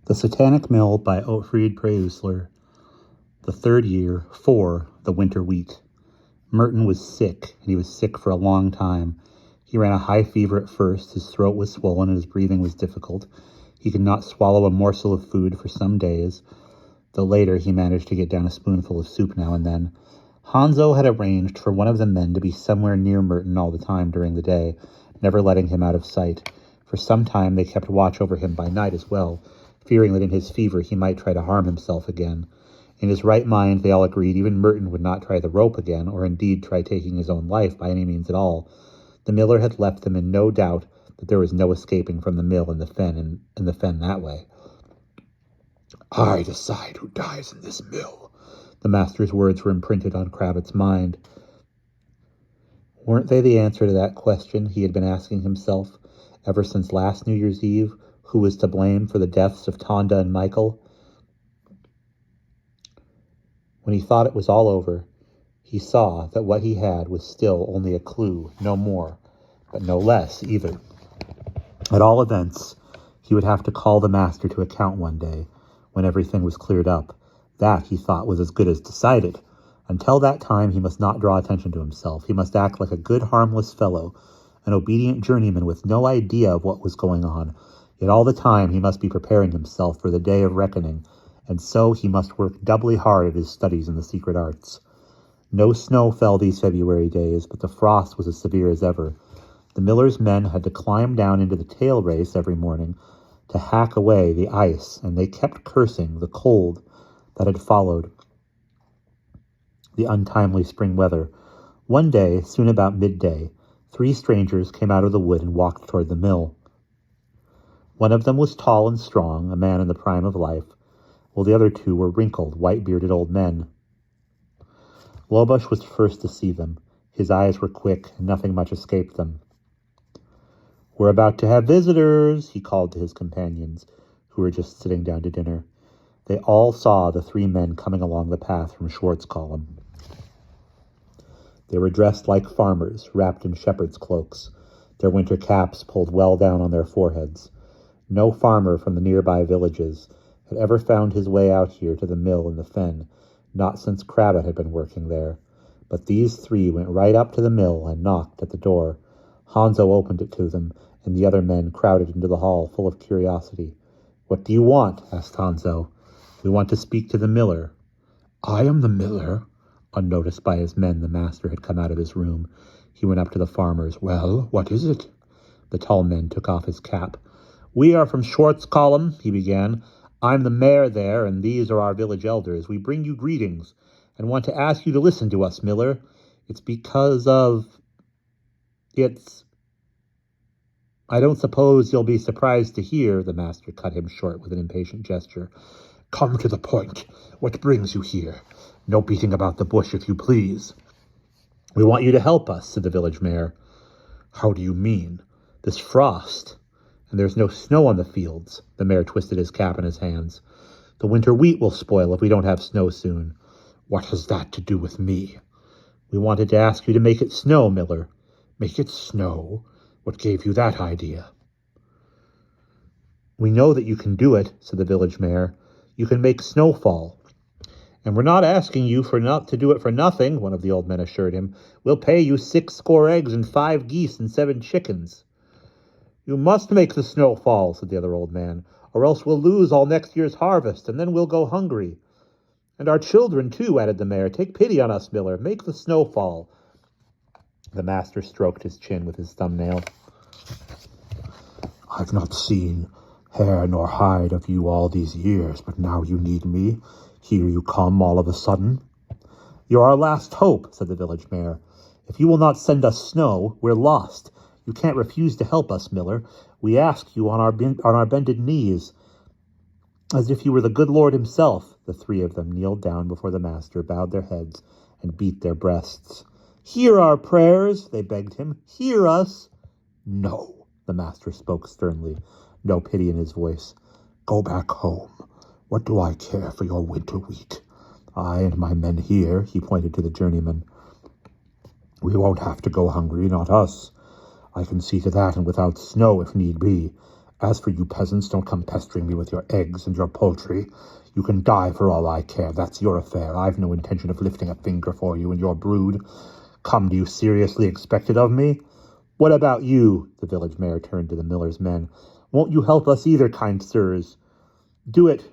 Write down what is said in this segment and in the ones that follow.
The Satanic Mill by Otfried Preussler. The third year, 4, the winter wheat. Merton was sick, and he was sick for a long time. He ran a high fever at first, his throat was swollen, and his breathing was difficult. He could not swallow a morsel of food for some days, though later he managed to get down a spoonful of soup now and then. Hanzo had arranged for one of the men to be somewhere near Merton all the time during the day, never letting him out of sight. For some time they kept watch over him by night as well, fearing that in his fever he might try to harm himself again. In his right mind, they all agreed even Merton would not try the rope again, or indeed try taking his own life by any means at all. The miller had left them in no doubt that there was no escaping from the mill and the fen that way. "I decide who dies in this mill." The master's words were imprinted on Kravit's mind. Weren't they the answer to that question he had been asking himself ever since last New Year's Eve? Who was to blame for the deaths of Tonda and Michael? When he thought it was all over, he saw that what he had was still only a clue, no more, but no less either. At all events, he would have to call the master to account one day, when everything was cleared up. That, he thought, was as good as decided. Until that time, he must not draw attention to himself. He must act like a good, harmless fellow, an obedient journeyman with no idea of what was going on. Yet all the time he must be preparing himself for the day of reckoning, and so he must work doubly hard at his studies in the secret arts. No snow fell these February days, but the frost was as severe as ever. The miller's men had to climb down into the tail race every morning to hack away the ice, and they kept cursing the cold that had followed the untimely spring weather. One day, soon about midday, 3 strangers came out of the wood and walked toward the mill. One of them was tall and strong, a man in the prime of life, while the other 2 were wrinkled, white-bearded old men. Lobush was first to see them. His eyes were quick, and nothing much escaped them. "We're about to have visitors," he called to his companions, who were just sitting down to dinner. They all saw the 3 men coming along the path from Schwartz column. They were dressed like farmers, wrapped in shepherd's cloaks, their winter caps pulled well down on their foreheads. No farmer from the nearby villages had ever found his way out here to the mill in the fen, not since Kravit had been working there. But these 3 went right up to the mill and knocked at the door. Hanzo opened it to them, and the other men crowded into the hall, full of curiosity. "What do you want?" asked Hanzo. "We want to speak to the miller." "I am the miller." Unnoticed by his men, the master had come out of his room. He went up to the farmers. "Well, what is it?" The tall man took off his cap. "We are from Schwartz column," he began. "I'm the mayor there, and these are our village elders. We bring you greetings, and want to ask you to listen to us, miller. It's because of... I don't suppose you'll be surprised to hear," the master cut him short with an impatient gesture. "Come to the point. What brings you here? No beating about the bush, if you please." "We want you to help us," said the village mayor. "How do you mean? This frost, and there's no snow on the fields." The mayor twisted his cap in his hands. "The winter wheat will spoil if we don't have snow soon." "What has that to do with me?" "We wanted to ask you to make it snow, miller." "Make it snow? What gave you that idea?" "We know that you can do it," said the village mayor. "You can make snow fall." "And we're not asking you to do it for nothing," one of the old men assured him. "We'll pay you 60 eggs and 5 geese and 7 chickens. "You must make the snow fall," said the other old man, "or else we'll lose all next year's harvest, and then we'll go hungry." "And our children, too," added the mayor. "Take pity on us, miller. Make the snow fall." The master stroked his chin with his thumbnail. "I've not seen hair nor hide of you all these years, but now you need me. Here you come all of a sudden." "You're our last hope," said the village mayor. "If you will not send us snow, we're lost. You can't refuse to help us, miller. We ask you on our bended knees, as if you were the good Lord himself." The 3 of them kneeled down before the master, bowed their heads, and beat their breasts. "Hear our prayers," they begged him. "Hear us." "No," the master spoke sternly, no pity in his voice. "Go back home. What do I care for your winter wheat? I and my men here," he pointed to the journeyman. "We won't have to go hungry, not us. I can see to that, and without snow if need be. As for you peasants, don't come pestering me with your eggs and your poultry. You can die for all I care. That's your affair. I've no intention of lifting a finger for you and your brood. Come, do you seriously expect it of me? What about you? The village mayor turned to the miller's men. Won't you help us either, kind sirs? Do it.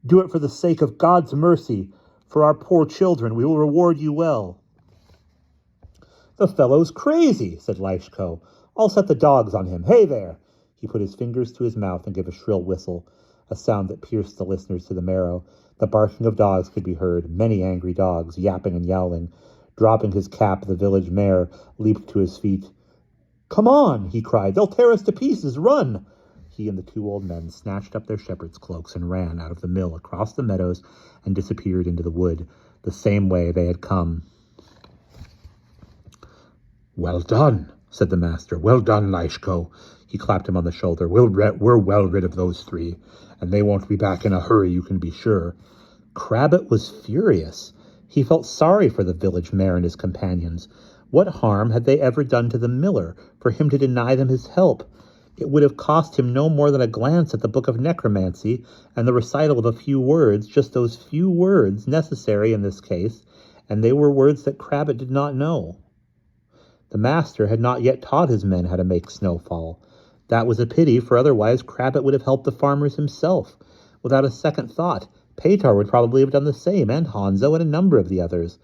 Do it for the sake of God's mercy. For our poor children, we will reward you well. The fellow's crazy, said Leishko. I'll set the dogs on him. Hey there! He put his fingers to his mouth and gave a shrill whistle, a sound that pierced the listeners to the marrow. The barking of dogs could be heard, many angry dogs, yapping and yowling. Dropping his cap, the village mayor leaped to his feet. Come on, he cried. They'll tear us to pieces. Run! He and the two old men snatched up their shepherd's cloaks and ran out of the mill across the meadows and disappeared into the wood, the same way they had come. Well done, said the master. Well done, Leishko. He clapped him on the shoulder. We're well rid of those three, and they won't be back in a hurry, you can be sure. Crabbit was furious. He felt sorry for the village mayor and his companions. What harm had they ever done to the miller for him to deny them his help? It would have cost him no more than a glance at the book of necromancy and the recital of a few words, just those few words necessary in this case, and they were words that Crabbit did not know. The master had not yet taught his men how to make snow fall. That was a pity, for otherwise Crabbit would have helped the farmers himself. Without a second thought, Petar would probably have done the same, and Hanzo and a number of the others.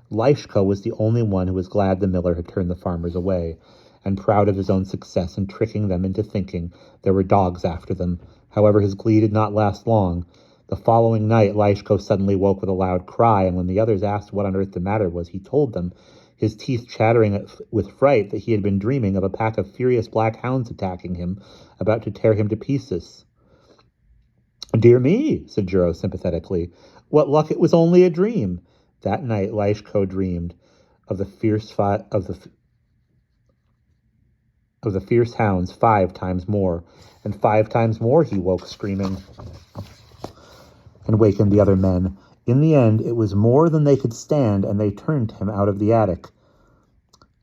Leishko was the only one who was glad the miller had turned the farmers away, and proud of his own success in tricking them into thinking there were dogs after them. However, his glee did not last long. The following night, Leishko suddenly woke with a loud cry, and when the others asked what on earth the matter was, he told them, his teeth chattering with fright, that he had been dreaming of a pack of furious black hounds attacking him, about to tear him to pieces. Dear me, said Juro sympathetically. What luck it was only a dream. That night, Leishko dreamed of the fierce hounds 5 times more, and 5 times more he woke screaming and wakened the other men. In the end, it was more than they could stand, and they turned him out of the attic.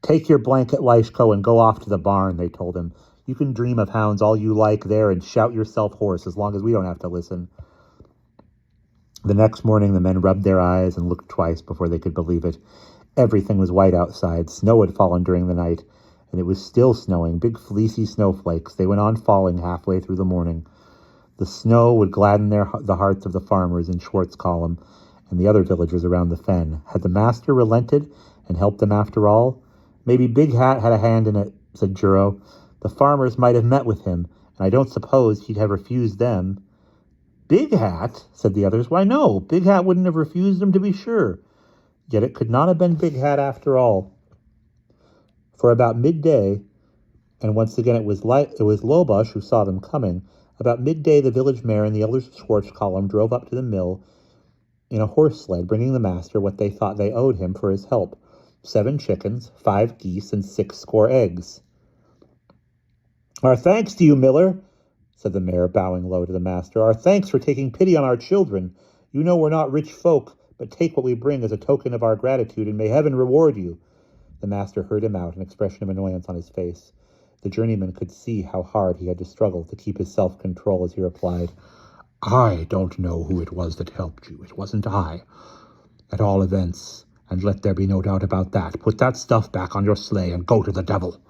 Take your blanket, Leishko, and go off to the barn, they told him. You can dream of hounds all you like there and shout yourself hoarse as long as we don't have to listen. The next morning, the men rubbed their eyes and looked twice before they could believe it. Everything was white outside. Snow had fallen during the night, and it was still snowing, big fleecy snowflakes. They went on falling halfway through the morning. The snow would gladden the hearts of the farmers in Schwarzkolm and the other villagers around the fen. Had the master relented and helped them after all? Maybe Big Hat had a hand in it, said Juro. The farmers might have met with him, and I don't suppose he'd have refused them. Big Hat, said the others. Why, no, Big Hat wouldn't have refused them, to be sure. Yet it could not have been Big Hat after all. For about midday, and once again it was Lobush who saw them coming, about midday the village mayor and the elders of Schwarzkolm drove up to the mill in a horse sled, bringing the master what they thought they owed him for his help, 7 chickens, 5 geese, and 60 eggs. Our thanks to you, miller, said the mayor, bowing low to the master. Our thanks for taking pity on our children. You know we're not rich folk, but take what we bring as a token of our gratitude, and may heaven reward you. The master heard him out, an expression of annoyance on his face. The journeyman could see how hard he had to struggle to keep his self-control as he replied, I don't know who it was that helped you. It wasn't I. At all events, and let there be no doubt about that, put that stuff back on your sleigh and go to the devil.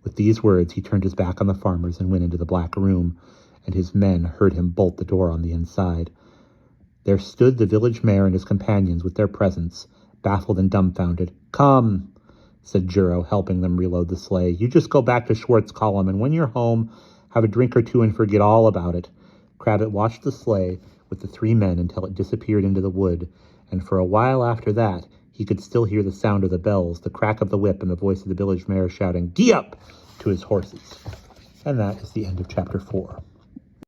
With these words, he turned his back on the farmers and went into the black room, and his men heard him bolt the door on the inside. There stood the village mayor and his companions with their presents, baffled and dumbfounded. Come, said Juro, helping them reload the sleigh. You just go back to Schwarzkolm, and when you're home, have a drink or two and forget all about it. Crabbit watched the sleigh with the 3 men until it disappeared into the wood, and for a while after that, he could still hear the sound of the bells, the crack of the whip, and the voice of the village mayor shouting, Gee up! To his horses. And that is the end of chapter 4.